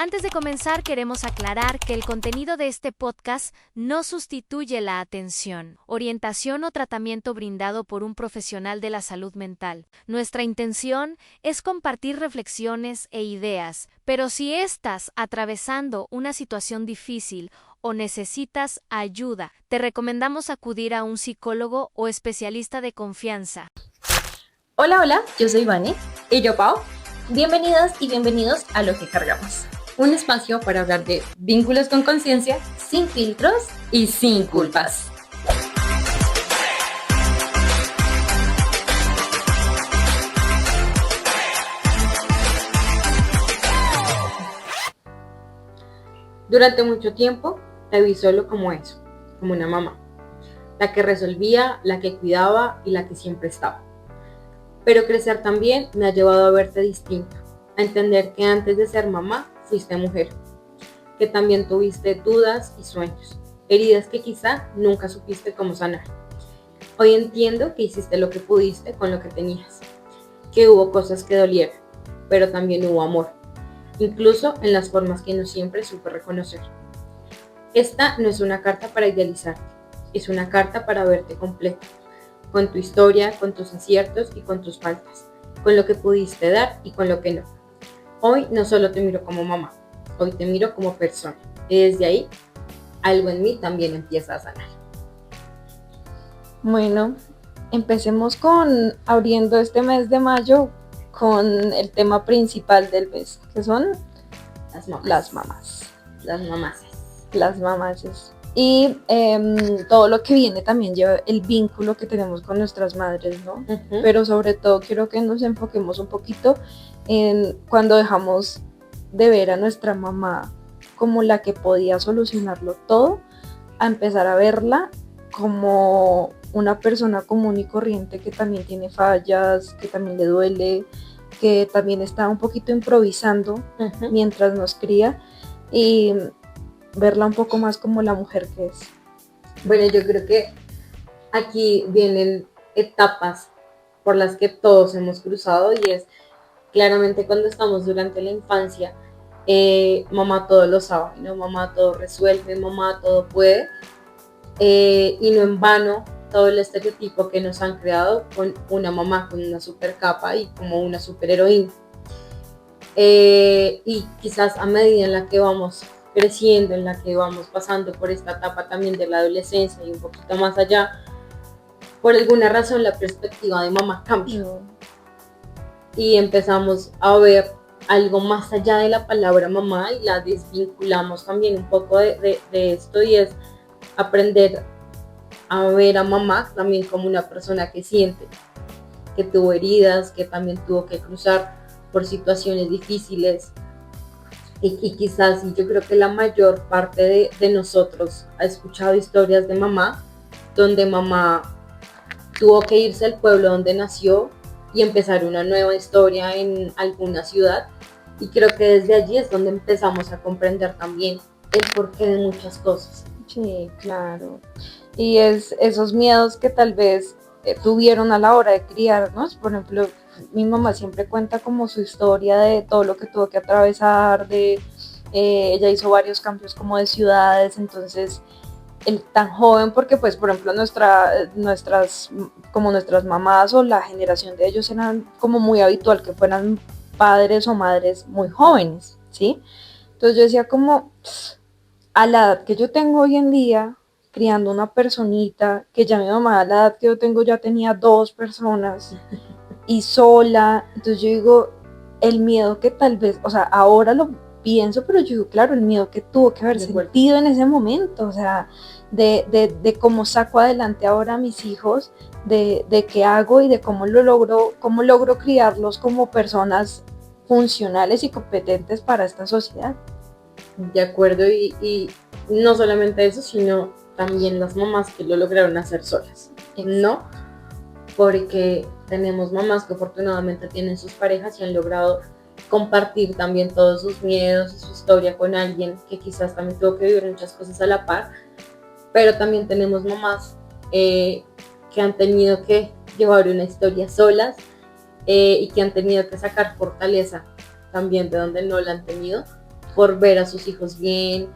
Antes de comenzar, queremos aclarar que el contenido de este podcast no sustituye la atención, orientación o tratamiento brindado por un profesional de la salud mental. Nuestra intención es compartir reflexiones e ideas, pero si estás atravesando una situación difícil o necesitas ayuda, te recomendamos acudir a un psicólogo o especialista de confianza. Hola, yo soy Vane. Y yo, Pau. Bienvenidas y bienvenidos a Lo que Cargamos. Un espacio para hablar de vínculos con conciencia, sin filtros y sin culpas. Durante mucho tiempo te vi solo como eso, como una mamá. La que resolvía, la que cuidaba y la que siempre estaba. Pero crecer también me ha llevado a verte distinta, a entender que antes de ser mamá fuiste mujer, que también tuviste dudas y sueños, heridas que quizá nunca supiste cómo sanar. Hoy entiendo que hiciste lo que pudiste con lo que tenías, que hubo cosas que dolieron, pero también hubo amor, incluso en las formas que no siempre supe reconocer. Esta no es una carta para idealizarte, es una carta para verte completa, con tu historia, con tus aciertos y con tus faltas, con lo que pudiste dar y con lo que no. Hoy no solo te miro como mamá, hoy te miro como persona. Y desde ahí, algo en mí también empieza a sanar. Bueno, empecemos con abriendo este mes de mayo con el tema principal del mes, que son las mamás. Y todo lo que viene también lleva el vínculo que tenemos con nuestras madres, ¿no? Uh-huh. Pero sobre todo quiero que nos enfoquemos un poquito en cuando dejamos de ver a nuestra mamá como la que podía solucionarlo todo, a empezar a verla como una persona común y corriente que también tiene fallas, que también le duele, que también está un poquito improvisando uh-huh. mientras nos cría, y verla un poco más como la mujer que es. Bueno, yo creo que aquí vienen etapas por las que todos hemos cruzado, y es claramente cuando estamos durante la infancia, mamá todo lo sabe, ¿no? Mamá todo resuelve, mamá todo puede, y no en vano todo el estereotipo que nos han creado con una mamá con una super capa y como una super heroína. Y quizás a medida en la que vamos creciendo, en la que vamos pasando por esta etapa también de la adolescencia y un poquito más allá, por alguna razón la perspectiva de mamá cambia. Y empezamos a ver algo más allá de la palabra mamá y la desvinculamos también un poco de esto, y es aprender a ver a mamá también como una persona que siente, que tuvo heridas, que también tuvo que cruzar por situaciones difíciles, y quizás, y yo creo que la mayor parte de nosotros ha escuchado historias de mamá, donde mamá tuvo que irse al pueblo donde nació y empezar una nueva historia en alguna ciudad, y creo que desde allí es donde empezamos a comprender también el porqué de muchas cosas. Sí, claro. Y es esos miedos que tal vez tuvieron a la hora de criarnos. Por ejemplo, mi mamá siempre cuenta como su historia de todo lo que tuvo que atravesar, ella hizo varios cambios como de ciudades, entonces tan joven, porque pues por ejemplo nuestras mamás o la generación de ellos eran como muy habitual que fueran padres o madres muy jóvenes, ¿sí? Entonces yo decía como, a la edad que yo tengo hoy en día, criando una personita, que ya mi mamá a la edad que yo tengo ya tenía 2 personas y sola, entonces yo digo, el miedo que tal vez, o sea, ahora lo pienso, pero yo digo, claro, el miedo que tuvo que haber sentido en ese momento, o sea, de cómo saco adelante ahora a mis hijos, de qué hago y de cómo logro criarlos como personas funcionales y competentes para esta sociedad. De acuerdo, y no solamente eso, sino también las mamás que lo lograron hacer solas, ¿no? Porque tenemos mamás que afortunadamente tienen sus parejas y han logrado compartir también todos sus miedos y su historia con alguien que quizás también tuvo que vivir muchas cosas a la par, pero también tenemos mamás que han tenido que llevar una historia solas, y que han tenido que sacar fortaleza también de donde no la han tenido, por ver a sus hijos bien.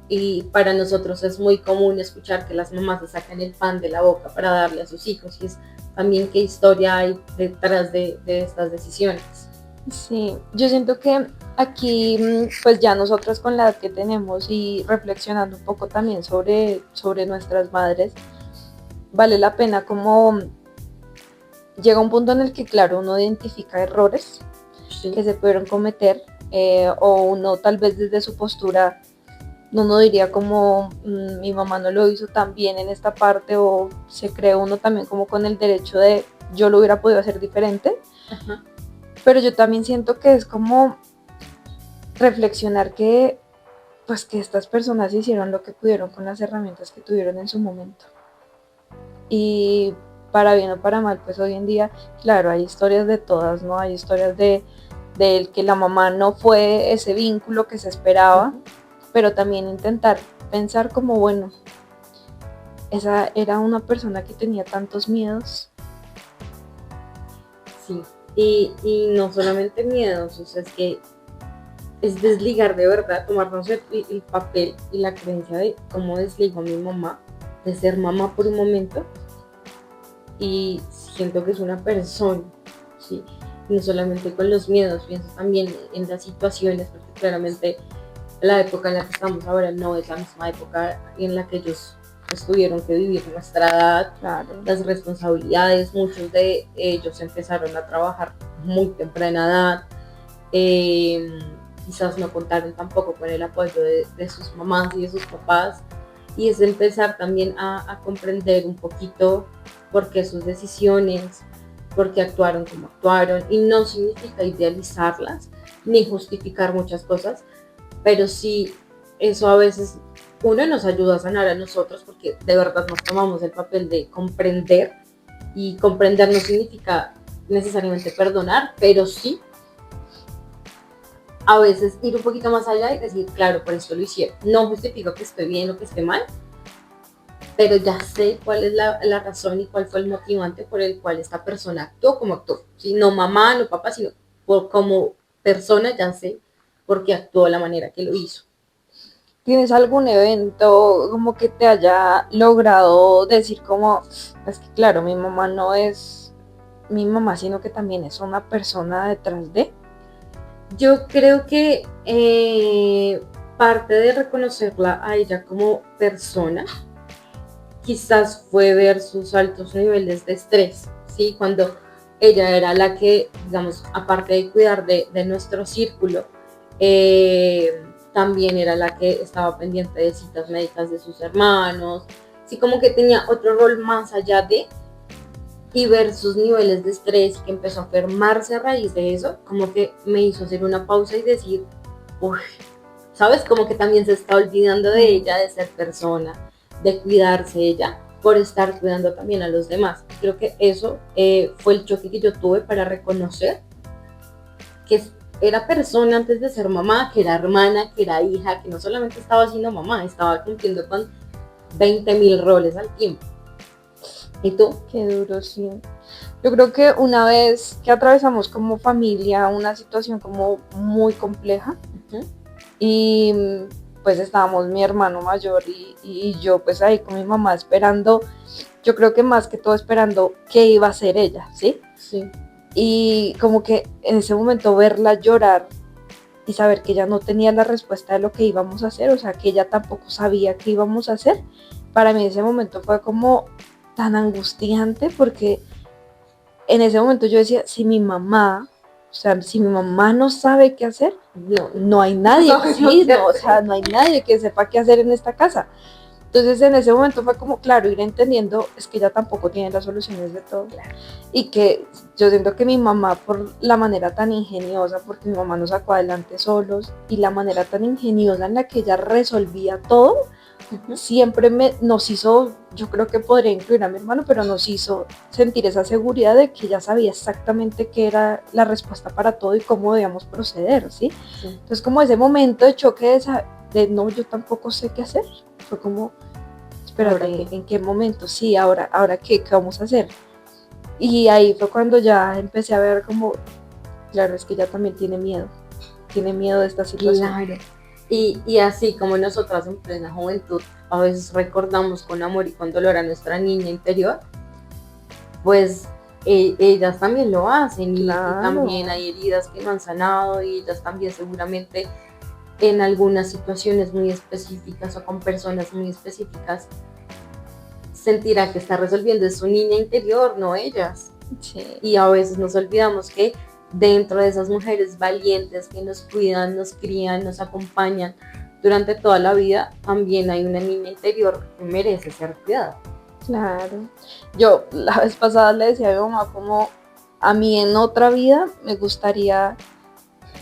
Y para nosotros es muy común escuchar que las mamás se sacan el pan de la boca para darle a sus hijos, y es también qué historia hay detrás de estas decisiones. Sí, yo siento que aquí, pues ya nosotras con la edad que tenemos y reflexionando un poco también sobre nuestras madres, vale la pena como llega un punto en el que, claro, uno identifica errores Sí. que se pudieron cometer, o uno tal vez desde su postura, uno diría como mi mamá no lo hizo tan bien en esta parte, o se cree uno también como con el derecho de yo lo hubiera podido hacer diferente. Ajá. Pero yo también siento que es como reflexionar que pues que estas personas hicieron lo que pudieron con las herramientas que tuvieron en su momento. Y para bien o para mal, pues hoy en día, claro, hay historias de todas, ¿no? Hay historias de que la mamá no fue ese vínculo que se esperaba, pero también intentar pensar como, bueno, esa era una persona que tenía tantos miedos. Sí, y no solamente miedos, o sea, es que es desligar de verdad, tomarnos el papel y la creencia de cómo desligo a mi mamá, de ser mamá por un momento, y siento que es una persona, ¿sí? Y no solamente con los miedos, pienso también en las situaciones, porque claramente la época en la que estamos ahora no es la misma época en la que ellos pues, tuvieron que vivir nuestra edad, Claro. las responsabilidades. Muchos de ellos empezaron a trabajar muy temprana edad, quizás no contaron tampoco con el apoyo de sus mamás y de sus papás, y es empezar también a comprender un poquito por qué sus decisiones, por qué actuaron como actuaron, y no significa idealizarlas ni justificar muchas cosas, pero sí eso a veces uno nos ayuda a sanar a nosotros, porque de verdad nos tomamos el papel de comprender, y comprender no significa necesariamente perdonar, pero sí a veces ir un poquito más allá y decir, claro, por esto lo hicieron. No justifico que esté bien o que esté mal, pero ya sé cuál es la razón y cuál fue el motivante por el cual esta persona actuó como actuó. ¿Sí? No mamá, no papá, sino como persona ya sé por qué actuó de la manera que lo hizo. ¿Tienes algún evento como que te haya logrado decir como, es que claro, mi mamá no es mi mamá, sino que también es una persona detrás de? Yo creo que parte de reconocerla a ella como persona, quizás fue ver sus altos niveles de estrés, ¿sí? Cuando ella era la que, digamos, aparte de cuidar de nuestro círculo, también era la que estaba pendiente de citas médicas de sus hermanos, sí, como que tenía otro rol más allá de, y ver sus niveles de estrés, que empezó a enfermarse a raíz de eso, como que me hizo hacer una pausa y decir, uy, ¿sabes? Como que también se está olvidando de ella, de ser persona, de cuidarse ella, por estar cuidando también a los demás. Creo que eso fue el choque que yo tuve para reconocer que era persona antes de ser mamá, que era hermana, que era hija, que no solamente estaba siendo mamá, estaba cumpliendo con 20.000 roles al tiempo. ¿Y tú? Qué duro, sí. Yo creo que una vez que atravesamos como familia una situación como muy compleja, y pues estábamos mi hermano mayor y yo pues ahí con mi mamá esperando, yo creo que más que todo esperando qué iba a hacer ella, ¿sí? Sí. Y como que en ese momento verla llorar y saber que ella no tenía la respuesta de lo que íbamos a hacer, o sea, que ella tampoco sabía qué íbamos a hacer, para mí ese momento fue como tan angustiante, porque en ese momento yo decía, si mi mamá no sabe qué hacer, no hay nadie, no hay nadie que sepa qué hacer en esta casa. Entonces en ese momento fue como, claro, ir entendiendo, es que ella tampoco tiene las soluciones de todo. Claro. Y que yo siento que mi mamá, por la manera tan ingeniosa, porque mi mamá nos sacó adelante solos, y la manera tan ingeniosa en la que ella resolvía todo, siempre nos hizo, yo creo que podría incluir a mi hermano, pero nos hizo sentir esa seguridad de que ella sabía exactamente qué era la respuesta para todo y cómo debíamos proceder, ¿sí? Entonces como ese momento de choque de no, yo tampoco sé qué hacer, fue como, espérate, ¿en qué momento? Sí, ahora ¿qué vamos a hacer? Y ahí fue cuando ya empecé a ver como, claro, es que ella también tiene miedo de esta situación. Claro. Y así como nosotras en plena juventud a veces recordamos con amor y con dolor a nuestra niña interior, pues ellas también lo hacen y Claro. también hay heridas que no han sanado y ellas también seguramente en algunas situaciones muy específicas o con personas muy específicas sentirá que está resolviendo su niña interior, no ellas. Sí. Y a veces nos olvidamos que dentro de esas mujeres valientes que nos cuidan, nos crían, nos acompañan durante toda la vida, también hay una niña interior que merece ser cuidada. Claro. Yo la vez pasada le decía a mi mamá como a mí en otra vida me gustaría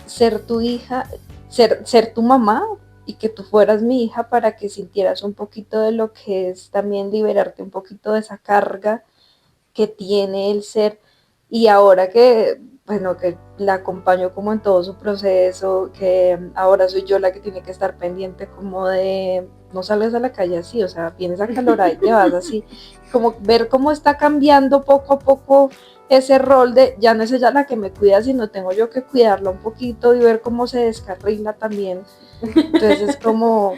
ser tu hija, ser tu mamá y que tú fueras mi hija para que sintieras un poquito de lo que es también liberarte un poquito de esa carga que tiene el ser. Y ahora que, bueno, que la acompaño como en todo su proceso, que ahora soy yo la que tiene que estar pendiente como de no salgas a la calle así, o sea, vienes acalorada y te vas así, como ver cómo está cambiando poco a poco ese rol de ya no es ella la que me cuida, sino tengo yo que cuidarla un poquito y ver cómo se descarrila también. Entonces es como,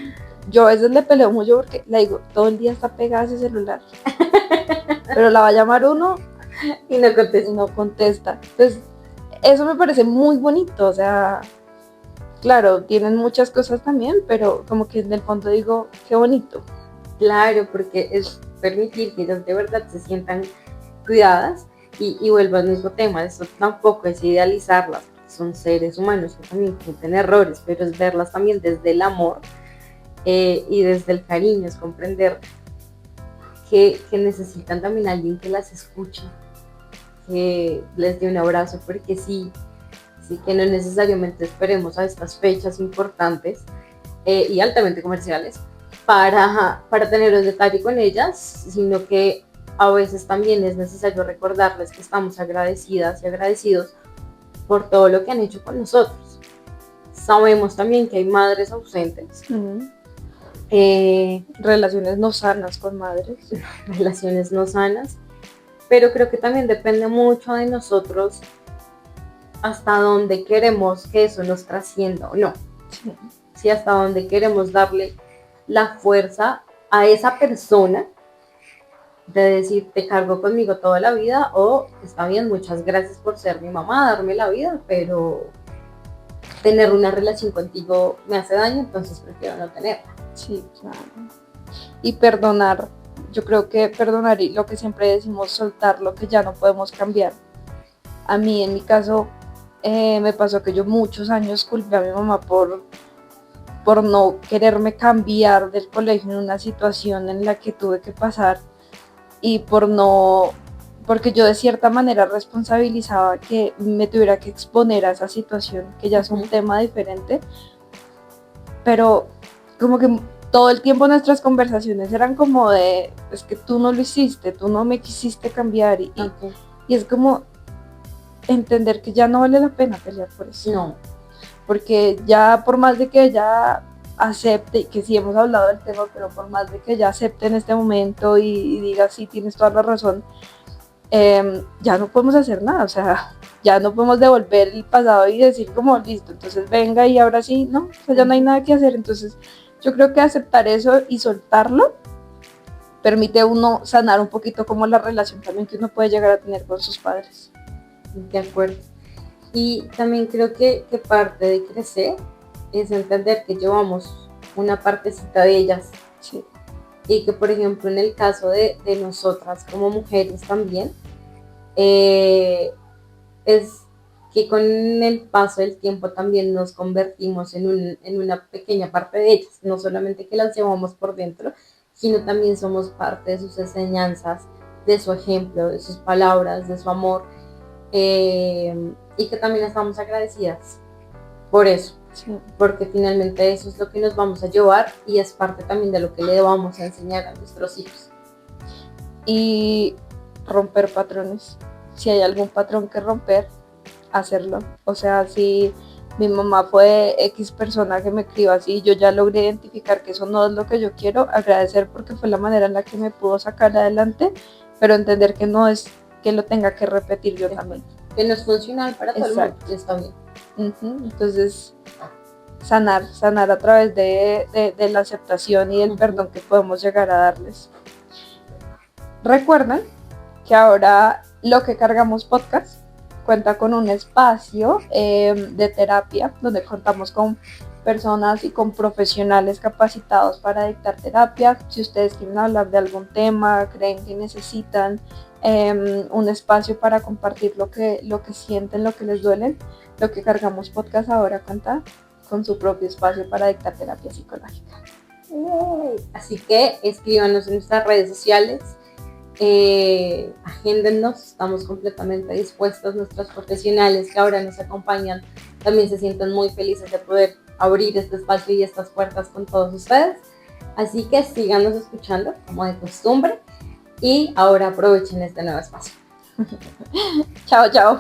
yo a veces le peleo mucho porque le digo, todo el día está pegada a ese celular, pero la va a llamar uno y no contesta. No contesta. Entonces, eso me parece muy bonito, o sea, claro, tienen muchas cosas también, pero como que en el fondo digo, qué bonito. Claro, porque es permitir que ellas de verdad se sientan cuidadas y vuelvo al mismo tema, eso tampoco es idealizarlas, son seres humanos que también cometen errores, pero es verlas también desde el amor y desde el cariño, es comprender que necesitan también a alguien que las escuche, que les dé un abrazo, porque sí que no necesariamente esperemos a estas fechas importantes y altamente comerciales para tener un detalle con ellas, sino que a veces también es necesario recordarles que estamos agradecidas y agradecidos por todo lo que han hecho con nosotros. Sabemos también que hay madres ausentes, relaciones no sanas con madres, relaciones no sanas, pero creo que también depende mucho de nosotros hasta dónde queremos que eso nos trascienda o no. sí. Sí, hasta dónde queremos darle la fuerza a esa persona de decir, te cargo conmigo toda la vida, o está bien, muchas gracias por ser mi mamá, darme la vida, pero tener una relación contigo me hace daño, entonces prefiero no tenerla. Sí, claro. Y perdonar, yo creo que perdonar y lo que siempre decimos, soltar lo que ya no podemos cambiar. A mí, en mi caso, me pasó que yo muchos años culpé a mi mamá por no quererme cambiar del colegio en una situación en la que tuve que pasar y porque yo de cierta manera responsabilizaba que me tuviera que exponer a esa situación, que ya es un tema diferente, pero como que todo el tiempo nuestras conversaciones eran como de, es que tú no lo hiciste, tú no me quisiste cambiar y es como entender que ya no vale la pena pelear por eso. No. Porque ya por más de que ella acepte, que sí hemos hablado del tema, pero por más de que ella acepte en este momento y diga sí, tienes toda la razón, ya no podemos hacer nada, o sea, ya no podemos devolver el pasado y decir como listo, entonces venga y ahora sí, no, o sea, ya no hay nada que hacer. Entonces yo creo que aceptar eso y soltarlo permite a uno sanar un poquito como la relación también que uno puede llegar a tener con sus padres. De acuerdo. Y también creo que parte de crecer es entender que llevamos una partecita de ellas. Sí. Y que, por ejemplo, en el caso de nosotras como mujeres también, es que con el paso del tiempo también nos convertimos en una pequeña parte de ellas. No solamente que las llevamos por dentro, sino también somos parte de sus enseñanzas, de su ejemplo, de sus palabras, de su amor. Y que también estamos agradecidas por eso, Sí. porque finalmente eso es lo que nos vamos a llevar y es parte también de lo que le vamos a enseñar a nuestros hijos. Y romper patrones, si hay algún patrón que romper, hacerlo. O sea, si mi mamá fue X persona que me crió así, yo ya logré identificar que eso no es lo que yo quiero, agradecer porque fue la manera en la que me pudo sacar adelante, pero entender que no es que lo tenga que repetir yo también. Que no es funcional para todo el mundo, y está bien. Entonces, sanar a través de la aceptación y del perdón que podemos llegar a darles. Recuerden que ahora Lo que Cargamos Podcast cuenta con un espacio de terapia donde contamos con personas y con profesionales capacitados para dictar terapia. Si ustedes quieren hablar de algún tema, creen que necesitan un espacio para compartir lo que sienten, lo que les duele, Lo que Cargamos Podcast ahora cuenta con su propio espacio para dictar terapia psicológica. Así que escríbanos en nuestras redes sociales, agéndennos, estamos completamente dispuestos. Nuestros profesionales que ahora nos acompañan también se sienten muy felices de poder abrir este espacio y estas puertas con todos ustedes. Así que síganos escuchando como de costumbre y ahora aprovechen este nuevo espacio. Chao, chao.